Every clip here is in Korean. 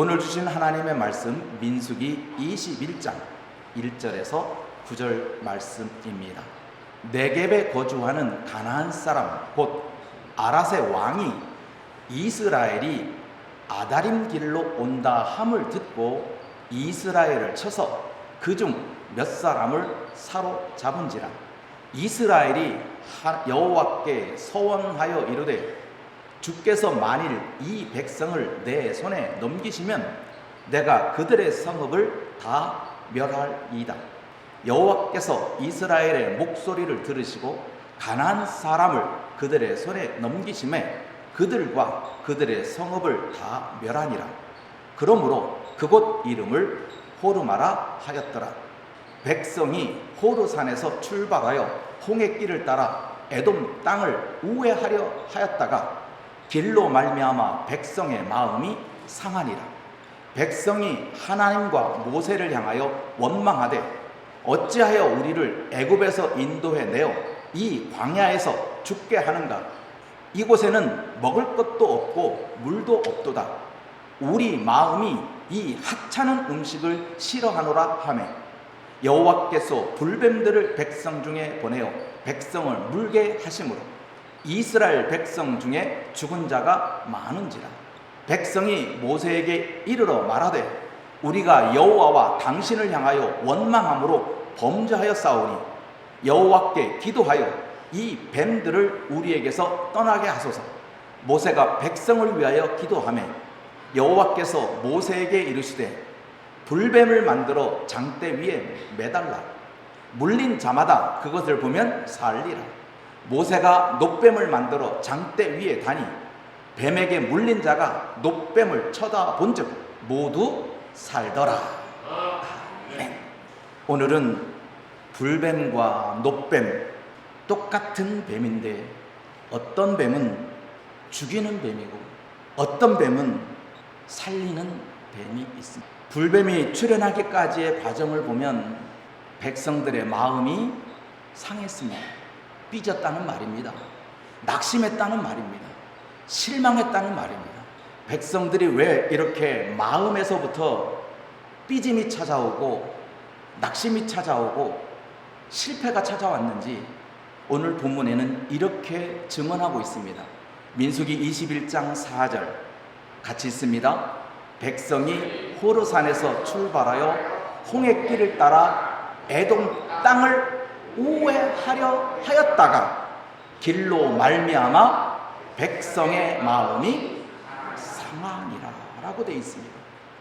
오늘 주신 하나님의 말씀 민수기 21장 1절에서 9절 말씀입니다. 네겝에 거주하는 가나안 사람 곧 아랏의 왕이 이스라엘이 아다림 길로 온다 함을 듣고 이스라엘을 쳐서 그중 몇 사람을 사로잡은지라. 이스라엘이 여호와께 서원하여 이르되 주께서 만일 이 백성을 내 손에 넘기시면 내가 그들의 성읍을 다 멸할이다. 여호와께서 이스라엘의 목소리를 들으시고 가나안 사람을 그들의 손에 넘기심에 그들과 그들의 성읍을 다 멸하니라. 그러므로 그곳 이름을 호르마라 하였더라. 백성이 호르산에서 출발하여 홍해길을 따라 에돔 땅을 우회하려 하였다가 길로 말미암아 백성의 마음이 상하니라. 백성이 하나님과 모세를 향하여 원망하되 어찌하여 우리를 애굽에서 인도해 내어 이 광야에서 죽게 하는가? 이곳에는 먹을 것도 없고 물도 없도다. 우리 마음이 이 하찮은 음식을 싫어하노라 하매 여호와께서 불뱀들을 백성 중에 보내어 백성을 물게 하심으로 이스라엘 백성 중에 죽은 자가 많은지라. 백성이 모세에게 이르러 말하되 우리가 여호와와 당신을 향하여 원망함으로 범죄하여 싸우니 여호와께 기도하여 이 뱀들을 우리에게서 떠나게 하소서. 모세가 백성을 위하여 기도하매 여호와께서 모세에게 이르시되 불뱀을 만들어 장대 위에 매달라. 물린 자마다 그것을 보면 살리라. 모세가 놋뱀을 만들어 장대 위에 다니 뱀에게 물린 자가 놋뱀을 쳐다본즉 모두 살더라. 아멘. 오늘은 불뱀과 놋뱀 똑같은 뱀인데 어떤 뱀은 죽이는 뱀이고 어떤 뱀은 살리는 뱀이 있습니다. 불뱀이 출현하기까지의 과정을 보면 백성들의 마음이 상했습니다. 삐졌다는 말입니다. 낙심했다는 말입니다. 실망했다는 말입니다. 백성들이 왜 이렇게 마음에서부터 삐짐이 찾아오고 낙심이 찾아오고 실패가 찾아왔는지 오늘 본문에는 이렇게 증언하고 있습니다. 민수기 21장 4절 같이 읽습니다. 백성이 호르산에서 출발하여 홍해길을 따라 에돔 땅을 우회하려 하였다가 길로 말미암아 백성의 마음이 상하니라 라고 되어 있습니다.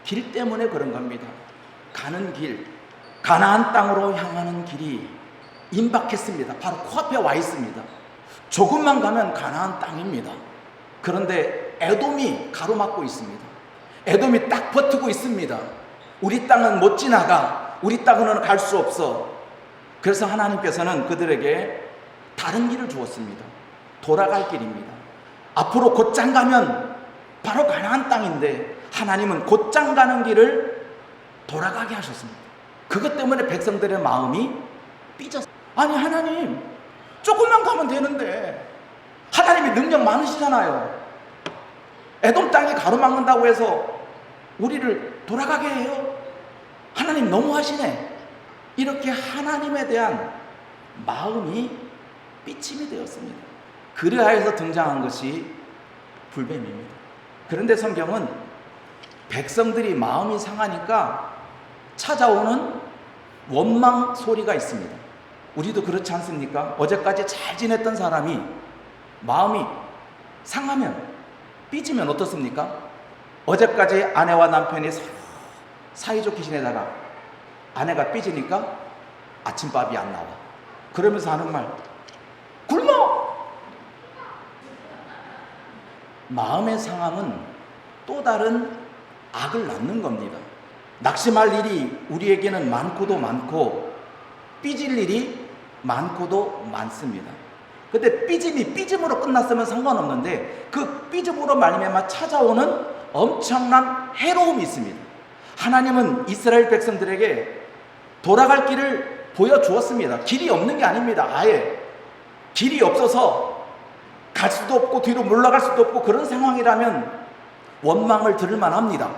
길 때문에 그런 겁니다. 가는 길, 가나안 땅으로 향하는 길이 임박했습니다. 바로 코앞에 와 있습니다. 조금만 가면 가나안 땅입니다. 그런데 에돔이 가로막고 있습니다. 에돔이 딱 버티고 있습니다. 우리 땅은 못 지나가. 우리 땅으로는 갈 수 없어. 그래서 하나님께서는 그들에게 다른 길을 주었습니다. 돌아갈 길입니다. 앞으로 곧장 가면 바로 가나안 땅인데 하나님은 곧장 가는 길을 돌아가게 하셨습니다. 그것 때문에 백성들의 마음이 삐졌어요. 아니 하나님 조금만 가면 되는데 하나님이 능력 많으시잖아요. 에돔 땅이 가로막는다고 해서 우리를 돌아가게 해요? 하나님 너무하시네. 이렇게 하나님에 대한 마음이 삐침이 되었습니다. 그리하여서 등장한 것이 불뱀입니다. 그런데 성경은 백성들이 마음이 상하니까 찾아오는 원망 소리가 있습니다. 우리도 그렇지 않습니까? 어제까지 잘 지냈던 사람이 마음이 상하면 삐지면 어떻습니까? 어제까지 아내와 남편이 사이좋게 지내다가 아내가 삐지니까 아침밥이 안 나와. 그러면서 하는 말, 굶어! 마음의 상함은 또 다른 악을 낳는 겁니다. 낙심할 일이 우리에게는 많고도 많고 삐질 일이 많고도 많습니다. 근데 삐짐이 삐짐으로 끝났으면 상관없는데 그 삐짐으로 말미암아 찾아오는 엄청난 해로움이 있습니다. 하나님은 이스라엘 백성들에게 돌아갈 길을 보여주었습니다. 길이 없는 게 아닙니다. 아예 길이 없어서 갈 수도 없고 뒤로 물러갈 수도 없고 그런 상황이라면 원망을 들을 만합니다.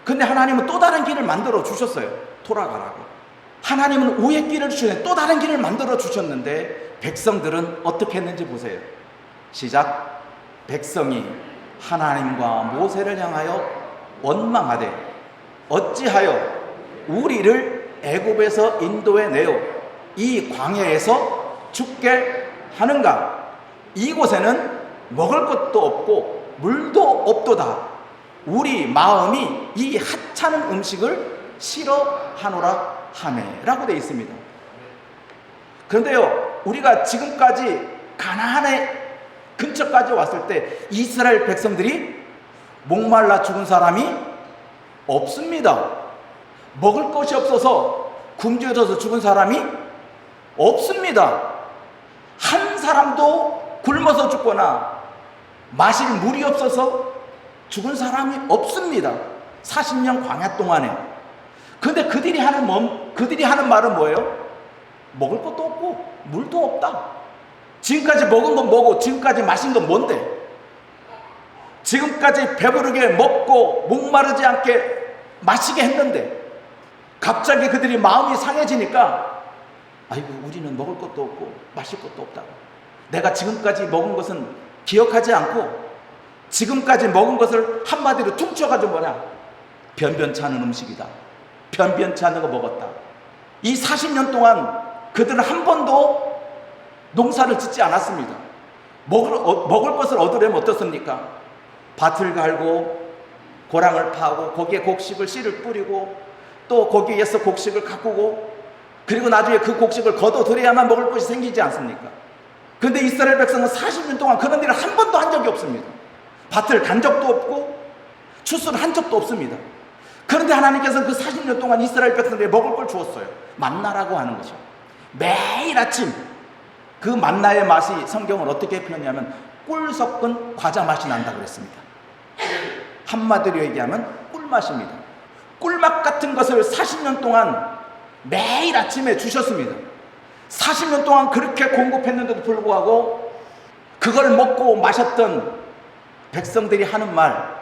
근데 하나님은 또 다른 길을 만들어 주셨어요. 돌아가라고. 하나님은 우회 길을 주셨는데 또 다른 길을 만들어 주셨는데 백성들은 어떻게 했는지 보세요. 시작. 백성이 하나님과 모세를 향하여 원망하되 어찌하여 우리를 애굽에서 인도해 내어 이 광야에서 죽게 하는가? 이곳에는 먹을 것도 없고 물도 없도다. 우리 마음이 이 하찮은 음식을 싫어하노라 하매라고 되어 있습니다. 그런데요, 우리가 지금까지 가나안의 근처까지 왔을 때 이스라엘 백성들이 목말라 죽은 사람이 없습니다. 먹을 것이 없어서 굶주려서 죽은 사람이 없습니다. 한 사람도 굶어서 죽거나 마실 물이 없어서 죽은 사람이 없습니다. 40년 광야 동안에. 근데 그들이 하는 말은 뭐예요? 먹을 것도 없고 물도 없다. 지금까지 먹은 건 뭐고 지금까지 마신 건 뭔데? 지금까지 배부르게 먹고 목마르지 않게 마시게 했는데 갑자기 그들이 마음이 상해지니까 아이고 우리는 먹을 것도 없고 마실 것도 없다고. 내가 지금까지 먹은 것은 기억하지 않고 지금까지 먹은 것을 한마디로 퉁쳐가지고 뭐냐? 변변치 않은 음식이다. 변변치 않은 거 먹었다. 이 40년 동안 그들은 한 번도 농사를 짓지 않았습니다. 먹을 것을 얻으려면 어떻습니까? 밭을 갈고 고랑을 파고 거기에 곡식을 씨를 뿌리고 또 거기에서 곡식을 가꾸고 그리고 나중에 그 곡식을 거둬들여야만 먹을 것이 생기지 않습니까? 그런데 이스라엘 백성은 40년 동안 그런 일을 한 번도 한 적이 없습니다. 밭을 간 적도 없고 추수를 한 적도 없습니다. 그런데 하나님께서는 그 40년 동안 이스라엘 백성들에게 먹을 걸 주었어요. 만나라고 하는 것이죠. 매일 아침 그 만나의 맛이 성경을 어떻게 표현하냐면 꿀 섞은 과자 맛이 난다고 그랬습니다. 한마디로 얘기하면 꿀맛입니다. 꿀맛 같은 것을 40년 동안 매일 아침에 주셨습니다. 40년 동안 그렇게 공급했는데도 불구하고 그걸 먹고 마셨던 백성들이 하는 말,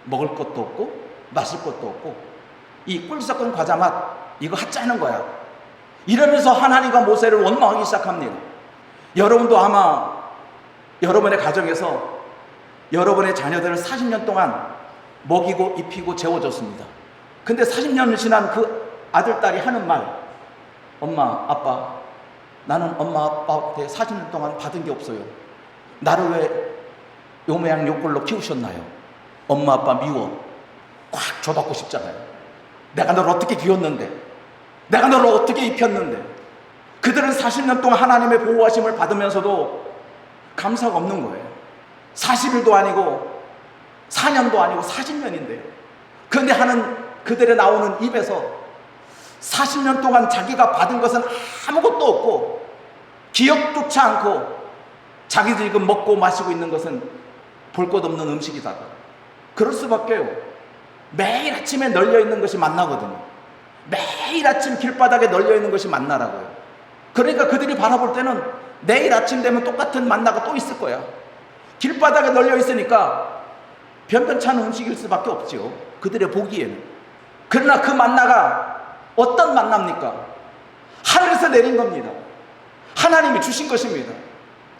먹을 것도 없고 마실 것도 없고 이 꿀 섞은 과자 맛 이거 하찮은 거야. 이러면서 하나님과 모세를 원망하기 시작합니다. 여러분도 아마 여러분의 가정에서 여러분의 자녀들을 40년 동안 먹이고 입히고 재워줬습니다. 근데 40년을 지난 그 아들, 딸이 하는 말, 엄마, 아빠, 나는 엄마, 아빠한테 40년 동안 받은 게 없어요. 나를 왜 요 모양 요 꼴로 키우셨나요? 엄마, 아빠 미워. 꽉 줘받고 싶잖아요. 내가 너를 어떻게 키웠는데, 내가 너를 어떻게 입혔는데. 그들은 40년 동안 하나님의 보호하심을 받으면서도 감사가 없는 거예요. 40일도 아니고 4년도 아니고 40년인데요. 그런데 그들의 나오는 입에서 40년 동안 자기가 받은 것은 아무것도 없고 기억조차 않고 자기들이 지금 먹고 마시고 있는 것은 볼 것 없는 음식이다. 그럴 수밖에요. 매일 아침에 널려있는 것이 만나거든요. 매일 아침 길바닥에 널려있는 것이 만나라고요. 그러니까 그들이 바라볼 때는 내일 아침 되면 똑같은 만나가 또 있을 거야. 길바닥에 널려있으니까 변변치 않은 음식일 수밖에 없지요. 그들의 보기에는. 그러나 그 만나가 어떤 만나입니까? 하늘에서 내린 겁니다. 하나님이 주신 것입니다.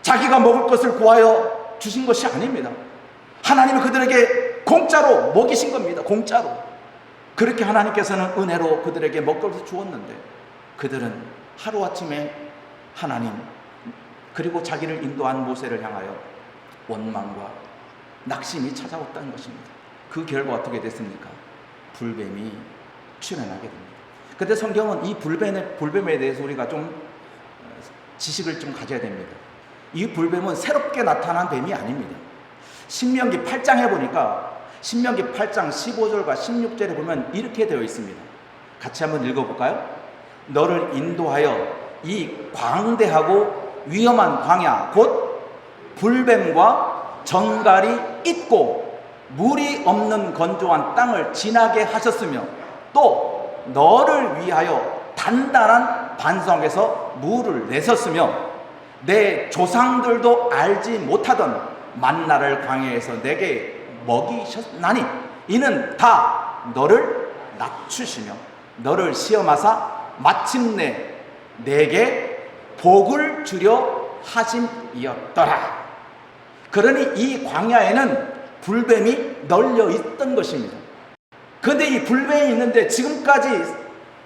자기가 먹을 것을 구하여 주신 것이 아닙니다. 하나님은 그들에게 공짜로 먹이신 겁니다. 공짜로. 그렇게 하나님께서는 은혜로 그들에게 먹을 것을 주었는데 그들은 하루아침에 하나님 그리고 자기를 인도한 모세를 향하여 원망과 낙심이 찾아왔다는 것입니다. 그 결과 어떻게 됐습니까? 불뱀이 출현하게 됩니다. 그런데 성경은 이 불뱀에 대해서 우리가 좀 지식을 좀 가져야 됩니다. 이 불뱀은 새롭게 나타난 뱀이 아닙니다. 신명기 8장에 보니까 신명기 8장 15절과 16절에 보면 이렇게 되어 있습니다. 같이 한번 읽어볼까요? 너를 인도하여 이 광대하고 위험한 광야 곧 불뱀과 정갈이 있고 물이 없는 건조한 땅을 지나게 하셨으며 또 너를 위하여 단단한 반석에서 물을 내셨으며 내 조상들도 알지 못하던 만나를 광야에서 내게 먹이셨나니 이는 다 너를 낮추시며 너를 시험하사 마침내 내게 복을 주려 하심이었더라. 그러니 이 광야에는 불뱀이 널려 있던 것입니다. 그런데 이 불뱀이 있는데 지금까지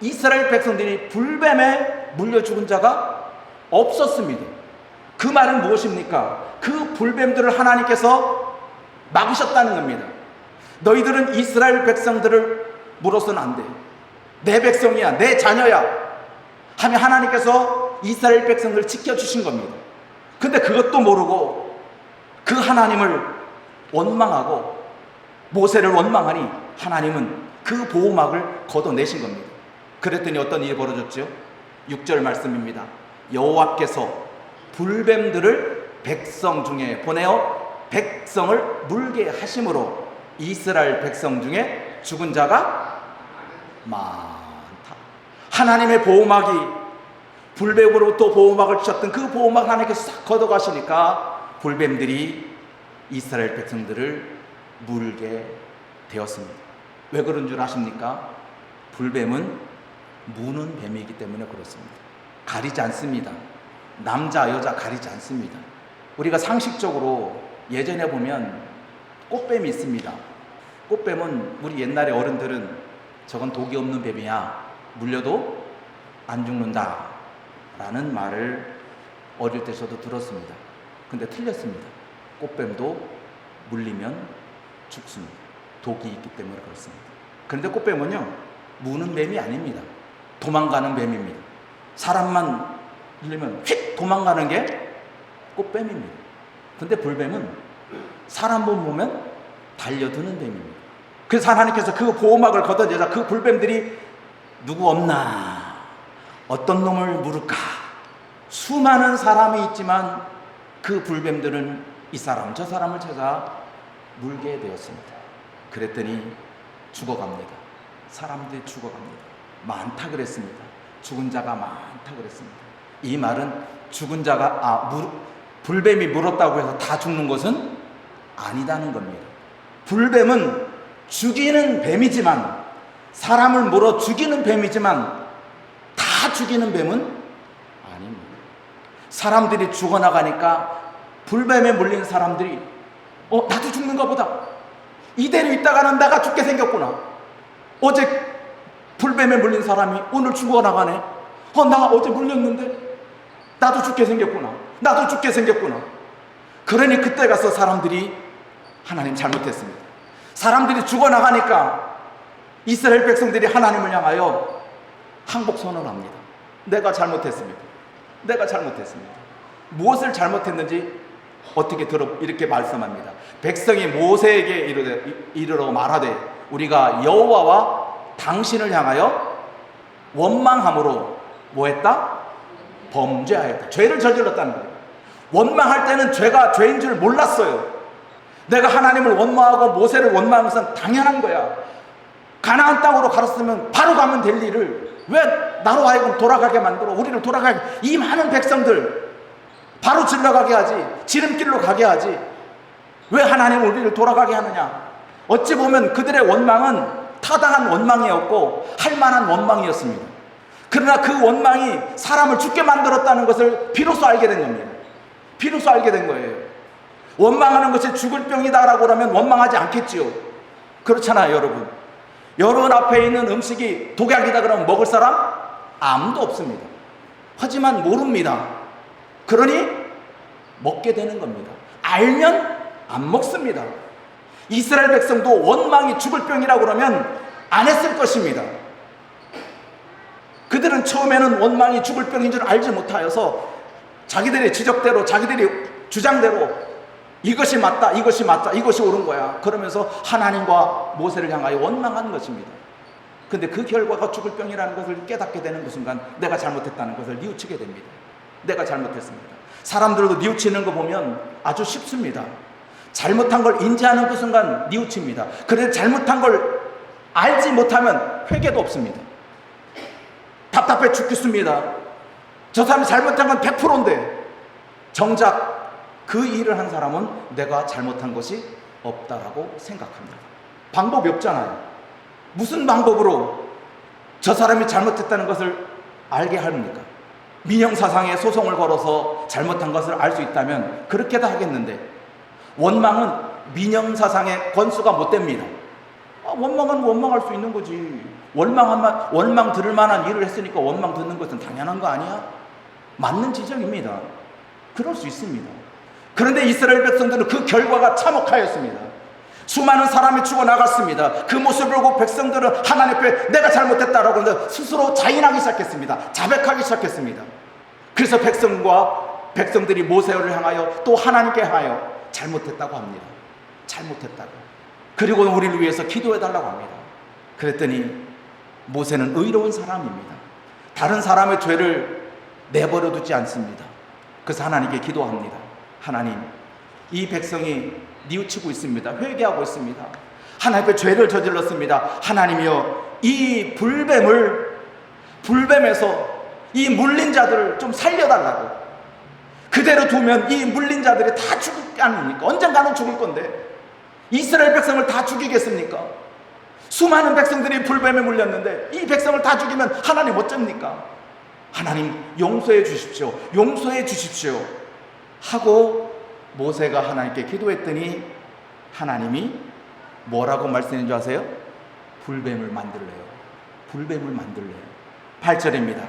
이스라엘 백성들이 불뱀에 물려 죽은 자가 없었습니다. 그 말은 무엇입니까? 그 불뱀들을 하나님께서 막으셨다는 겁니다. 너희들은 이스라엘 백성들을 물어서는 안 돼. 내 백성이야, 내 자녀야 하며 하나님께서 이스라엘 백성들을 지켜주신 겁니다. 근데 그것도 모르고 그 하나님을 원망하고 모세를 원망하니 하나님은 그 보호막을 걷어내신 겁니다. 그랬더니 어떤 일이 벌어졌죠? 6절 말씀입니다. 여호와께서 불뱀들을 백성 중에 보내어 백성을 물게 하심으로 이스라엘 백성 중에 죽은 자가 많다. 하나님의 보호막이 불뱀으로부터 보호막을 주셨던 그 보호막을 하나님께서 싹 걷어가시니까 불뱀들이 이스라엘 백성들을 물게 되었습니다. 왜 그런 줄 아십니까? 불뱀은 무는 뱀이기 때문에 그렇습니다. 가리지 않습니다. 남자 여자 가리지 않습니다. 우리가 상식적으로 예전에 보면 꽃뱀이 있습니다. 꽃뱀은 우리 옛날에 어른들은 저건 독이 없는 뱀이야, 물려도 안 죽는다 라는 말을 어릴 때 저도 들었습니다. 근데 틀렸습니다. 꽃뱀도 물리면 죽습니다. 독이 있기 때문에 그렇습니다. 그런데 꽃뱀은요, 무는 뱀이 아닙니다. 도망가는 뱀입니다. 사람만 물리면 휙 도망가는 게 꽃뱀입니다. 근데 불뱀은 사람 보면 달려드는 뱀입니다. 그래서 하나님께서 그 보호막을 걷어내자 그 불뱀들이 누구 없나, 어떤 놈을 물을까, 수많은 사람이 있지만 그 불뱀들은 이 사람 저 사람을 찾아 물게 되었습니다. 그랬더니 죽어갑니다. 사람들이 죽어갑니다. 많다 그랬습니다. 죽은 자가 많다 그랬습니다. 이 말은 죽은 자가 불뱀이 물었다고 해서 다 죽는 것은 아니다는 겁니다. 불뱀은 죽이는 뱀이지만, 사람을 물어 죽이는 뱀이지만 다 죽이는 뱀은 아닙니다. 사람들이 죽어나가니까 불뱀에 물린 사람들이 나도 죽는가 보다, 이대로 있다가는 내가 죽게 생겼구나, 어제 불뱀에 물린 사람이 오늘 죽어나가네, 나 어제 물렸는데 나도 죽게 생겼구나, 나도 죽게 생겼구나. 그러니 그때 가서 사람들이 하나님 잘못했습니다. 사람들이 죽어나가니까 이스라엘 백성들이 하나님을 향하여 항복 선언합니다. 내가 잘못했습니다. 내가 잘못했습니다. 무엇을 잘못했는지 어떻게 이렇게 말씀합니다. 백성이 모세에게 이르러 말하되 우리가 여호와와 당신을 향하여 원망함으로 뭐했다? 범죄하였다. 죄를 저질렀다는 거예요. 원망할 때는 죄가 죄인 줄 몰랐어요. 내가 하나님을 원망하고 모세를 원망하는 것은 당연한 거야. 가나안 땅으로 갔으면 바로 가면 될 일을 왜 나로 하여금 돌아가게 만들어, 우리를 돌아가게, 이 많은 백성들 바로 질러가게 하지, 지름길로 가게 하지, 왜 하나님 우리를 돌아가게 하느냐. 어찌 보면 그들의 원망은 타당한 원망이었고 할 만한 원망이었습니다. 그러나 그 원망이 사람을 죽게 만들었다는 것을 비로소 알게 된 겁니다. 비로소 알게 된 거예요. 원망하는 것이 죽을 병이다라고 하면 원망하지 않겠지요. 그렇잖아요, 여러분. 여러분 앞에 있는 음식이 독약이다 그러면 먹을 사람 아무도 없습니다. 하지만 모릅니다. 그러니 먹게 되는 겁니다. 알면 안 먹습니다. 이스라엘 백성도 원망이 죽을 병이라고 그러면 안 했을 것입니다. 그들은 처음에는 원망이 죽을 병인 줄 알지 못하여서 자기들의 지적대로, 자기들의 주장대로 이것이 맞다, 이것이 맞다, 이것이 옳은 거야 그러면서 하나님과 모세를 향하여 원망하는 것입니다. 근데 그 결과가 죽을 병이라는 것을 깨닫게 되는 그 순간 내가 잘못했다는 것을 뉘우치게 됩니다. 내가 잘못했습니다. 사람들도 뉘우치는 거 보면 아주 쉽습니다. 잘못한 걸 인지하는 그 순간 뉘우칩니다. 그런데 잘못한 걸 알지 못하면 회개도 없습니다. 답답해 죽겠습니다. 저 사람이 잘못한 건 100%인데 정작 그 일을 한 사람은 내가 잘못한 것이 없다라고 생각합니다. 방법이 없잖아요. 무슨 방법으로 저 사람이 잘못했다는 것을 알게 합니까? 민형사상에 소송을 걸어서 잘못한 것을 알 수 있다면 그렇게도 하겠는데, 원망은 민형사상의 권수가 못 됩니다. 원망은 원망할 수 있는 거지. 원망 들을 만한 일을 했으니까 원망 듣는 것은 당연한 거 아니야? 맞는 지적입니다. 그럴 수 있습니다. 그런데 이스라엘 백성들은 그 결과가 참혹하였습니다. 수많은 사람이 죽어나갔습니다. 그 모습을 보고 백성들은 하나님 앞에 내가 잘못했다라고 스스로 자인하기 시작했습니다. 자백하기 시작했습니다. 그래서 백성들이 모세를 향하여 또 하나님께 하여 잘못했다고 합니다. 잘못했다고. 그리고 우리를 위해서 기도해달라고 합니다. 그랬더니 모세는 의로운 사람입니다. 다른 사람의 죄를 내버려 두지 않습니다. 그래서 하나님께 기도합니다. 하나님, 이 백성이 뉘우치고 있습니다. 회개하고 있습니다. 하나님께 죄를 저질렀습니다. 하나님이여, 이 불뱀에서 이 물린 자들을 좀 살려달라고. 그대로 두면 이 물린 자들이 다 죽지 않습니까? 언젠가는 죽을 건데 이스라엘 백성을 다 죽이겠습니까? 수많은 백성들이 불뱀에 물렸는데 이 백성을 다 죽이면 하나님 어쩝니까? 하나님 용서해 주십시오. 용서해 주십시오 하고 모세가 하나님께 기도했더니 하나님이 뭐라고 말씀하신 줄 아세요? 불뱀을 만들래요. 불뱀을 만들래요. 8절입니다.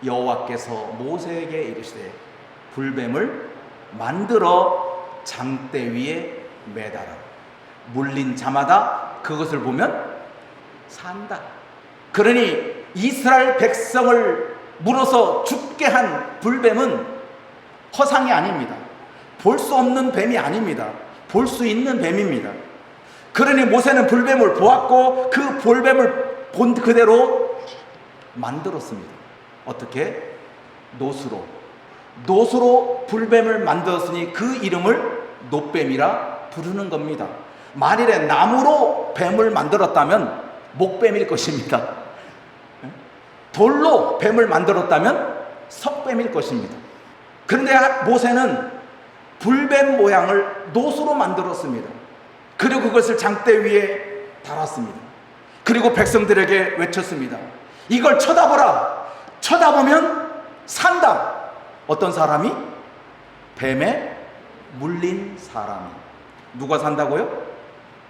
여호와께서 모세에게 이르시되 불뱀을 만들어 장대 위에 매달아 물린 자마다 그것을 보면 산다. 그러니 이스라엘 백성을 물어서 죽게 한 불뱀은 허상이 아닙니다. 볼 수 없는 뱀이 아닙니다. 볼 수 있는 뱀입니다. 그러니 모세는 불뱀을 보았고 그 불뱀을 본 그대로 만들었습니다. 어떻게? 노수로 불뱀을 만들었으니 그 이름을 놋뱀이라 부르는 겁니다. 만일에 나무로 뱀을 만들었다면 목뱀일 것입니다. 돌로 뱀을 만들었다면 석뱀일 것입니다. 그런데 모세는 불뱀 모양을 놋으로 만들었습니다. 그리고 그것을 장대 위에 달았습니다. 그리고 백성들에게 외쳤습니다. 이걸 쳐다보라. 쳐다보면 산다. 어떤 사람이? 뱀에 물린 사람이. 누가 산다고요?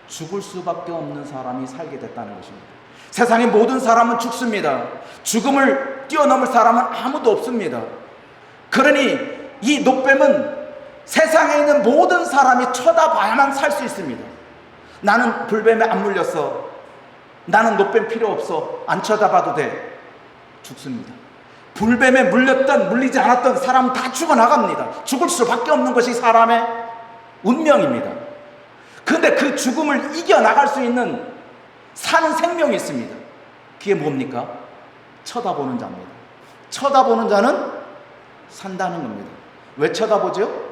죽을 수밖에 없는 사람이 살게 됐다는 것입니다. 세상의 모든 사람은 죽습니다. 죽음을 뛰어넘을 사람은 아무도 없습니다. 그러니 이 놋뱀은 세상에 있는 모든 사람이 쳐다봐야만 살 수 있습니다. 나는 불뱀에 안 물렸어. 나는 놋뱀 필요 없어. 안 쳐다봐도 돼. 죽습니다. 불뱀에 물렸던 물리지 않았던 사람은 다 죽어나갑니다. 죽을 수밖에 없는 것이 사람의 운명입니다. 그런데 그 죽음을 이겨나갈 수 있는 사는 생명이 있습니다. 그게 뭡니까? 쳐다보는 자입니다. 쳐다보는 자는 산다는 겁니다. 왜 쳐다보죠?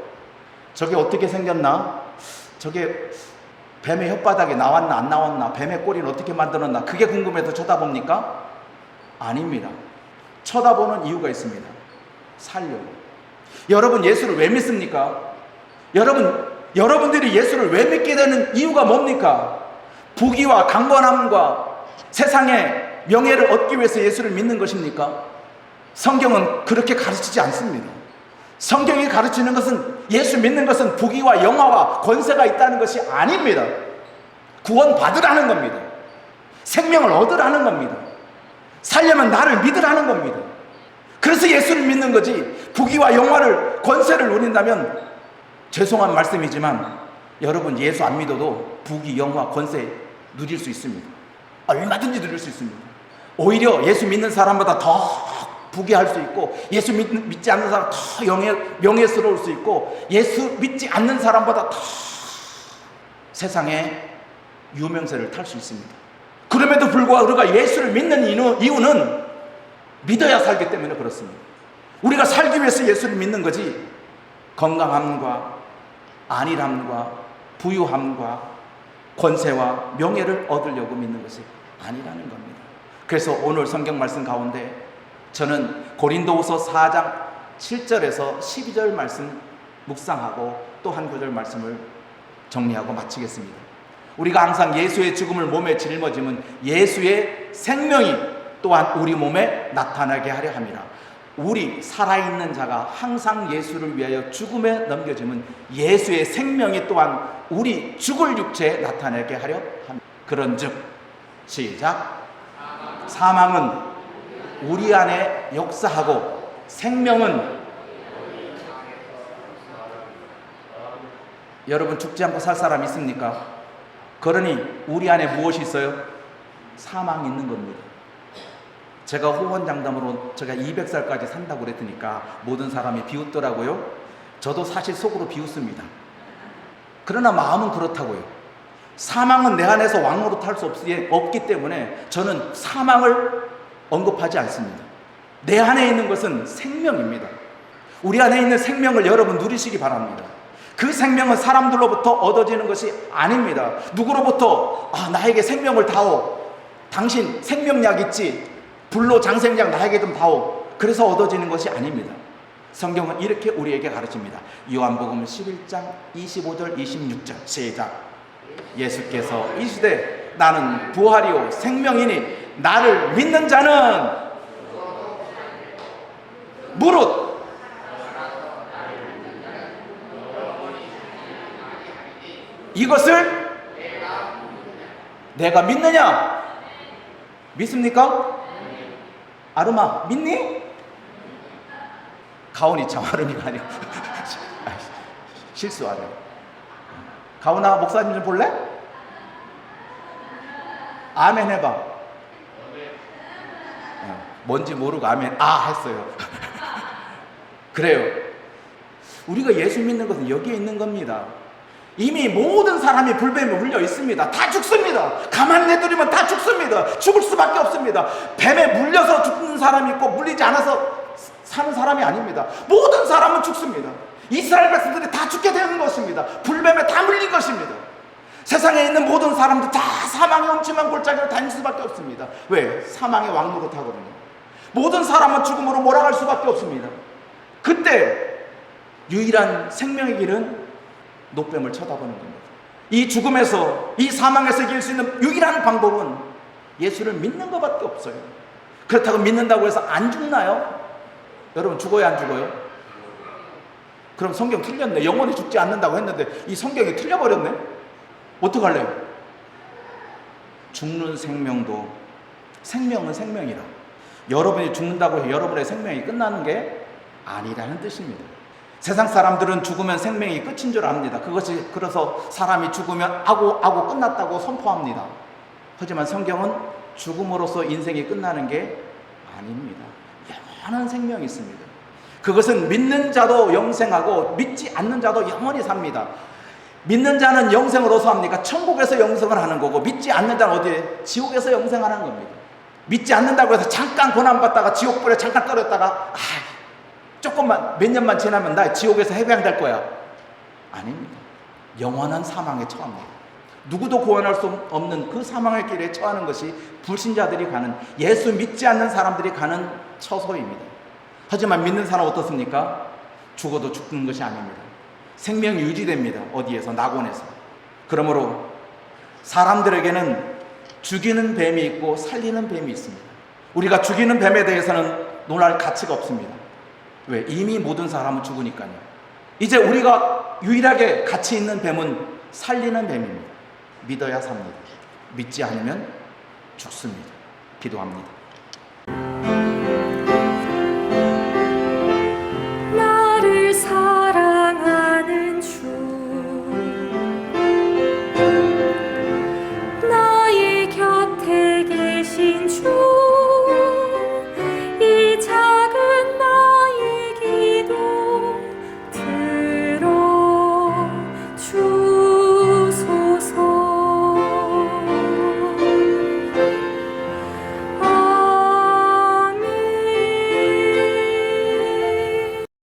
저게 어떻게 생겼나? 저게 뱀의 혓바닥에 나왔나 안 나왔나? 뱀의 꼬리를 어떻게 만들었나? 그게 궁금해서 쳐다봅니까? 아닙니다. 쳐다보는 이유가 있습니다. 살려요. 여러분 예수를 왜 믿습니까? 여러분들이 예수를 왜 믿게 되는 이유가 뭡니까? 부귀와 강건함과 세상의 명예를 얻기 위해서 예수를 믿는 것입니까? 성경은 그렇게 가르치지 않습니다. 성경이 가르치는 것은, 예수 믿는 것은 부귀와 영화와 권세가 있다는 것이 아닙니다. 구원 받으라는 겁니다. 생명을 얻으라는 겁니다. 살려면 나를 믿으라는 겁니다. 그래서 예수를 믿는 거지, 부귀와 영화를, 권세를 누린다면, 죄송한 말씀이지만 여러분 예수 안 믿어도 부귀, 영화, 권세 누릴 수 있습니다. 얼마든지 누릴 수 있습니다. 오히려 예수 믿는 사람보다 더 부귀할 수 있고, 예수 믿지 않는 사람 더 명예스러울 수 있고, 예수 믿지 않는 사람보다 더 세상에 유명세를 탈 수 있습니다. 그럼에도 불구하고 우리가 예수를 믿는 이유는 믿어야 살기 때문에 그렇습니다. 우리가 살기 위해서 예수를 믿는 거지, 건강함과 안일함과 부유함과 권세와 명예를 얻으려고 믿는 것이 아니라는 겁니다. 그래서 오늘 성경 말씀 가운데 저는 고린도후서 4장 7절에서 12절 말씀 묵상하고 또 한 구절 말씀을 정리하고 마치겠습니다. 우리가 항상 예수의 죽음을 몸에 짊어지면 예수의 생명이 또한 우리 몸에 나타나게 하려 함이라. 우리 살아있는 자가 항상 예수를 위하여 죽음에 넘겨지면 예수의 생명이 또한 우리 죽을 육체에 나타나게 하려 합니다. 그런즉 시작. 사망은 우리 안에 역사하고 생명은, 여러분 죽지 않고 살 사람 있습니까? 그러니 우리 안에 무엇이 있어요? 사망이 있는 겁니다. 제가 호언장담으로 제가 200살까지 산다고 그랬으니까 모든 사람이 비웃더라고요. 저도 사실 속으로 비웃습니다. 그러나 마음은 그렇다고요. 사망은 내 안에서 왕노릇할 수 없기 때문에 저는 사망을 언급하지 않습니다. 내 안에 있는 것은 생명입니다. 우리 안에 있는 생명을 여러분 누리시기 바랍니다. 그 생명은 사람들로부터 얻어지는 것이 아닙니다. 누구로부터 나에게 생명을 다오, 당신 생명약 있지, 불로 장생약 나에게 좀 다오, 그래서 얻어지는 것이 아닙니다. 성경은 이렇게 우리에게 가르칩니다. 요한복음 11장 25절 26절 시작. 예수께서 이르시되 나는 부활이요 생명이니 나를 믿는 자는 무릇 이것을 내가 믿느냐? 믿습니까? 아름아 믿니? 가온이 참 아름이가 아니야. 실수하네. 가온아 목사님 좀 볼래? 아멘 해봐. 뭔지 모르고 아멘 했어요. 그래요. 우리가 예수 믿는 것은 여기에 있는 겁니다. 이미 모든 사람이 불뱀에 물려 있습니다. 다 죽습니다. 가만 내두리면 다 죽습니다. 죽을 수밖에 없습니다. 뱀에 물려서 죽는 사람이 있고 물리지 않아서 사는 사람이 아닙니다. 모든 사람은 죽습니다. 이스라엘 백성들이 다 죽게 되는 것입니다. 불뱀에 다 물린 것입니다. 세상에 있는 모든 사람들 다 사망의 엄침한 골짜기로 다닐 수밖에 없습니다. 왜? 사망의 왕노릇하거든요. 모든 사람은 죽음으로 몰아갈 수밖에 없습니다. 그때 유일한 생명의 길은 노뱀을 쳐다보는 겁니다. 이 죽음에서, 이 사망에서 이길 수 있는 유일한 방법은 예수를 믿는 것밖에 없어요. 그렇다고 믿는다고 해서 안 죽나요? 여러분 죽어요 안 죽어요? 그럼 성경 틀렸네. 영원히 죽지 않는다고 했는데 이 성경이 틀려버렸네. 어떡할래요? 죽는 생명도 생명은 생명이라. 여러분이 죽는다고 해서 여러분의 생명이 끝나는 게 아니라는 뜻입니다. 세상 사람들은 죽으면 생명이 끝인 줄 압니다. 그것이 그래서 사람이 죽으면 아고 끝났다고 선포합니다. 하지만 성경은 죽음으로써 인생이 끝나는 게 아닙니다. 영원한 생명이 있습니다. 그것은 믿는 자도 영생하고 믿지 않는 자도 영원히 삽니다. 믿는 자는 영생을 어디서 합니까? 천국에서 영생을 하는 거고, 믿지 않는 자는 어디에? 지옥에서 영생하는 겁니다. 믿지 않는다고 해서 잠깐 고난받다가 지옥불에 잠깐 떨어졌다가 조금만 몇 년만 지나면 나 지옥에서 해방될 거야. 아닙니다. 영원한 사망에 처합니다. 누구도 구원할 수 없는 그 사망의 길에 처하는 것이 불신자들이 가는, 예수 믿지 않는 사람들이 가는 처소입니다. 하지만 믿는 사람 어떻습니까? 죽어도 죽는 것이 아닙니다. 생명이 유지됩니다. 어디에서? 낙원에서. 그러므로 사람들에게는 죽이는 뱀이 있고 살리는 뱀이 있습니다. 우리가 죽이는 뱀에 대해서는 논할 가치가 없습니다. 왜? 이미 모든 사람은 죽으니까요. 이제 우리가 유일하게 가치 있는 뱀은 살리는 뱀입니다. 믿어야 삽니다. 믿지 않으면 죽습니다. 기도합니다.